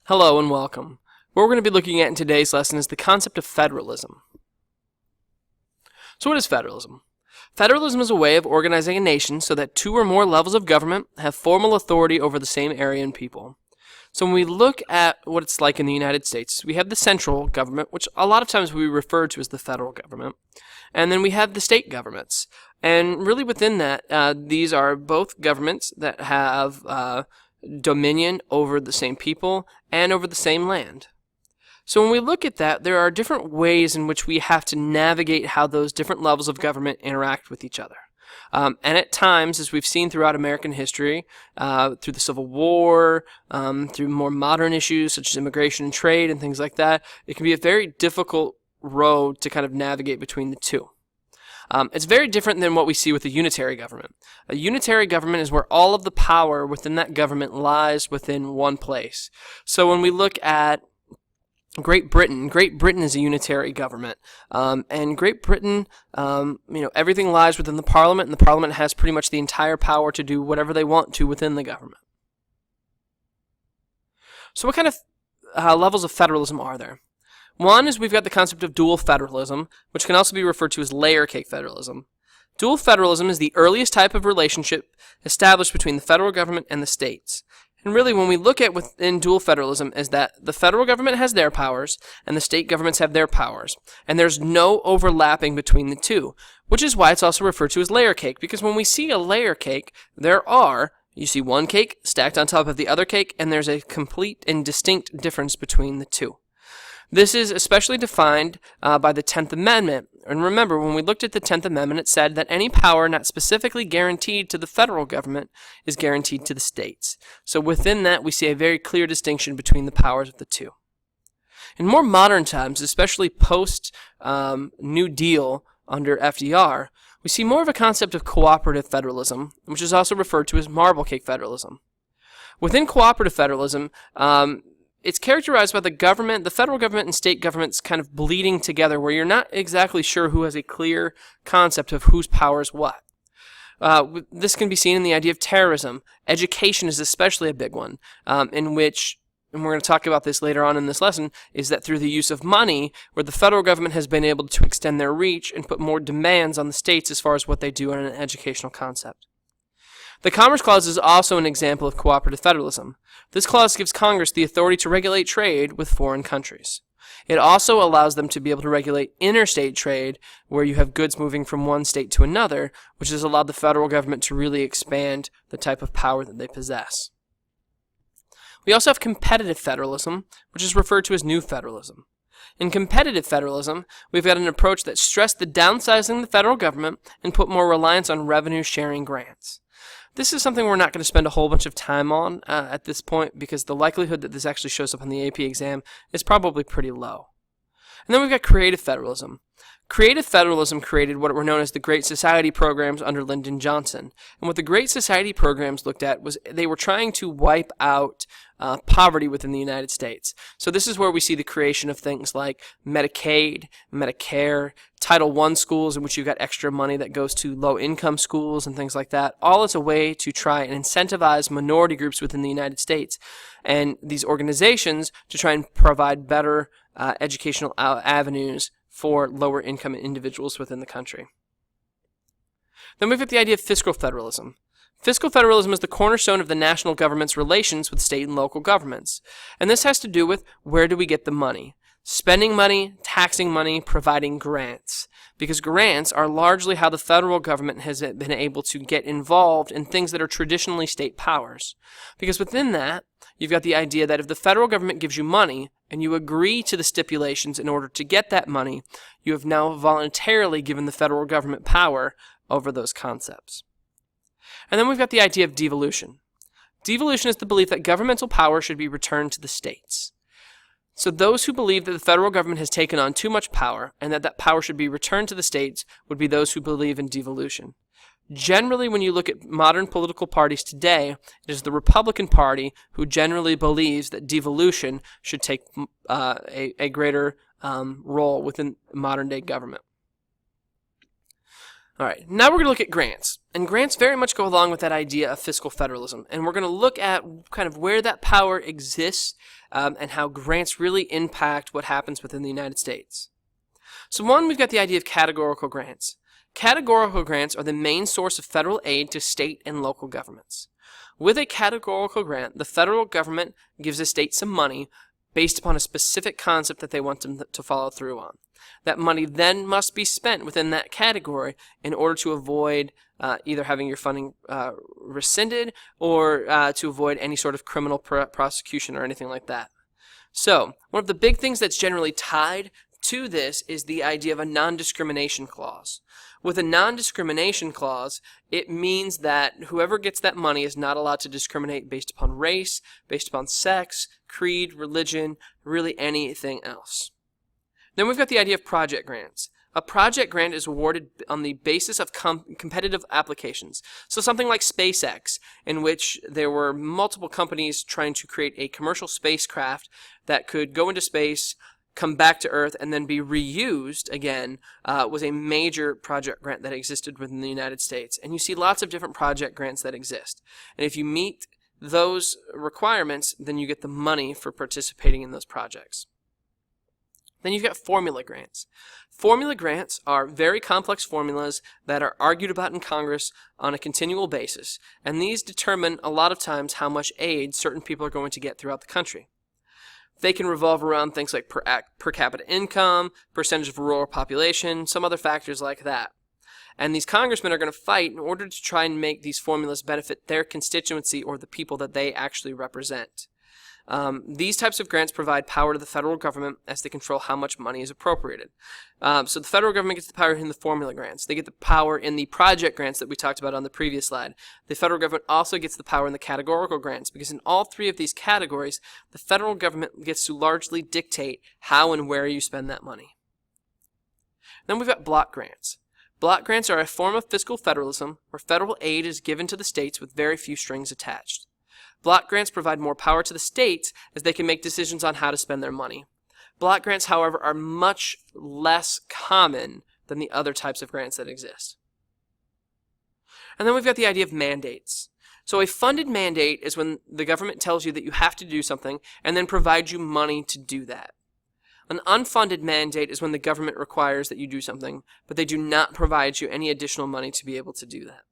Hello and welcome. What we're going to be looking at in today's lesson is the concept of federalism. So what is federalism? Federalism is a way of organizing a nation so that two or more levels of government have formal authority over the same area and people. So when we look at what it's like in the United States, we have the central government, which a lot of times we refer to as the federal government, and then we have the state governments. And really within that, these are both governments that have dominion over the same people and over the same land. So when we look at that, there are different ways in which we have to navigate how those different levels of government interact with each other. And at times, as we've seen throughout American history, through the Civil War, through more modern issues such as immigration and trade and things like that, it can be a very difficult road to kind of navigate between the two. It's very different than what we see with a unitary government. A unitary government is where all of the power within that government lies within one place. So when we look at Great Britain is a unitary government, and Great Britain, everything lies within the Parliament, and the Parliament has pretty much the entire power to do whatever they want to within the government. So what kind of levels of federalism are there? One is we've got the concept of dual federalism, which can also be referred to as layer cake federalism. Dual federalism is the earliest type of relationship established between the federal government and the states. And really, when we look at within dual federalism, is that the federal government has their powers and the state governments have their powers. And there's no overlapping between the two, which is why it's also referred to as layer cake, because when we see a layer cake, you see one cake stacked on top of the other cake, and there's a complete and distinct difference between the two. This is especially defined by the 10th Amendment. And remember, when we looked at the 10th Amendment, it said that any power not specifically guaranteed to the federal government is guaranteed to the states. So within that, we see a very clear distinction between the powers of the two. In more modern times, especially post New Deal under FDR, we see more of a concept of cooperative federalism, which is also referred to as marble cake federalism. Within cooperative federalism, it's characterized by the federal government and state governments kind of bleeding together, where you're not exactly sure who has a clear concept of whose power is what. This can be seen in the idea of terrorism. Education is especially a big one, in which, and we're going to talk about this later on in this lesson, is that through the use of money, where the federal government has been able to extend their reach and put more demands on the states as far as what they do in an educational concept. The Commerce Clause is also an example of cooperative federalism. This clause gives Congress the authority to regulate trade with foreign countries. It also allows them to be able to regulate interstate trade, where you have goods moving from one state to another, which has allowed the federal government to really expand the type of power that they possess. We also have competitive federalism, which is referred to as new federalism. In competitive federalism, we've got an approach that stressed the downsizing of the federal government and put more reliance on revenue-sharing grants. This is something we're not going to spend a whole bunch of time on at this point, because the likelihood that this actually shows up on the AP exam is probably pretty low. And then we've got creative federalism. Creative federalism created what were known as the Great Society programs under Lyndon Johnson. And what the Great Society programs looked at was they were trying to wipe out poverty within the United States. So this is where we see the creation of things like Medicaid, Medicare, Title I schools, in which you've got extra money that goes to low-income schools and things like that, all as a way to try and incentivize minority groups within the United States and these organizations to try and provide better educational avenues for lower-income individuals within the country. Then we've got the idea of fiscal federalism. Fiscal federalism is the cornerstone of the national government's relations with state and local governments. And this has to do with, where do we get the money? Spending money, taxing money, providing grants. Because grants are largely how the federal government has been able to get involved in things that are traditionally state powers. Because within that, you've got the idea that if the federal government gives you money and you agree to the stipulations in order to get that money, you have now voluntarily given the federal government power over those concepts. And then we've got the idea of devolution. Devolution is the belief that governmental power should be returned to the states. So those who believe that the federal government has taken on too much power and that power should be returned to the states would be those who believe in devolution. Generally, when you look at modern political parties today, it is the Republican Party who generally believes that devolution should take a greater role within modern-day government. All right, now we're going to look at grants. And grants very much go along with that idea of fiscal federalism. And we're going to look at kind of where that power exists and how grants really impact what happens within the United States. So one, we've got the idea of categorical grants. Categorical grants are the main source of federal aid to state and local governments. With a categorical grant, the federal government gives a state some money based upon a specific concept that they want them to follow through on. That money then must be spent within that category in order to avoid either having your funding rescinded or to avoid any sort of criminal prosecution or anything like that. So, one of the big things that's generally tied to this is the idea of a non-discrimination clause. With a non-discrimination clause, it means that whoever gets that money is not allowed to discriminate based upon race, based upon sex, creed, religion, really anything else. Then we've got the idea of project grants. A project grant is awarded on the basis of competitive applications. So something like SpaceX, in which there were multiple companies trying to create a commercial spacecraft that could go into space, come back to Earth, and then be reused again, was a major project grant that existed within the United States. And you see lots of different project grants that exist. And if you meet those requirements, then you get the money for participating in those projects. Then you've got formula grants. Formula grants are very complex formulas that are argued about in Congress on a continual basis, and these determine a lot of times how much aid certain people are going to get throughout the country. They can revolve around things like per capita income, percentage of rural population, some other factors like that. And these congressmen are going to fight in order to try and make these formulas benefit their constituency or the people that they actually represent. These types of grants provide power to the federal government as they control how much money is appropriated. So the federal government gets the power in the formula grants. They get the power in the project grants that we talked about on the previous slide. The federal government also gets the power in the categorical grants because in all three of these categories, the federal government gets to largely dictate how and where you spend that money. Then we've got block grants. Block grants are a form of fiscal federalism where federal aid is given to the states with very few strings attached. Block grants provide more power to the states as they can make decisions on how to spend their money. Block grants, however, are much less common than the other types of grants that exist. And then we've got the idea of mandates. So a funded mandate is when the government tells you that you have to do something and then provides you money to do that. An unfunded mandate is when the government requires that you do something, but they do not provide you any additional money to be able to do that.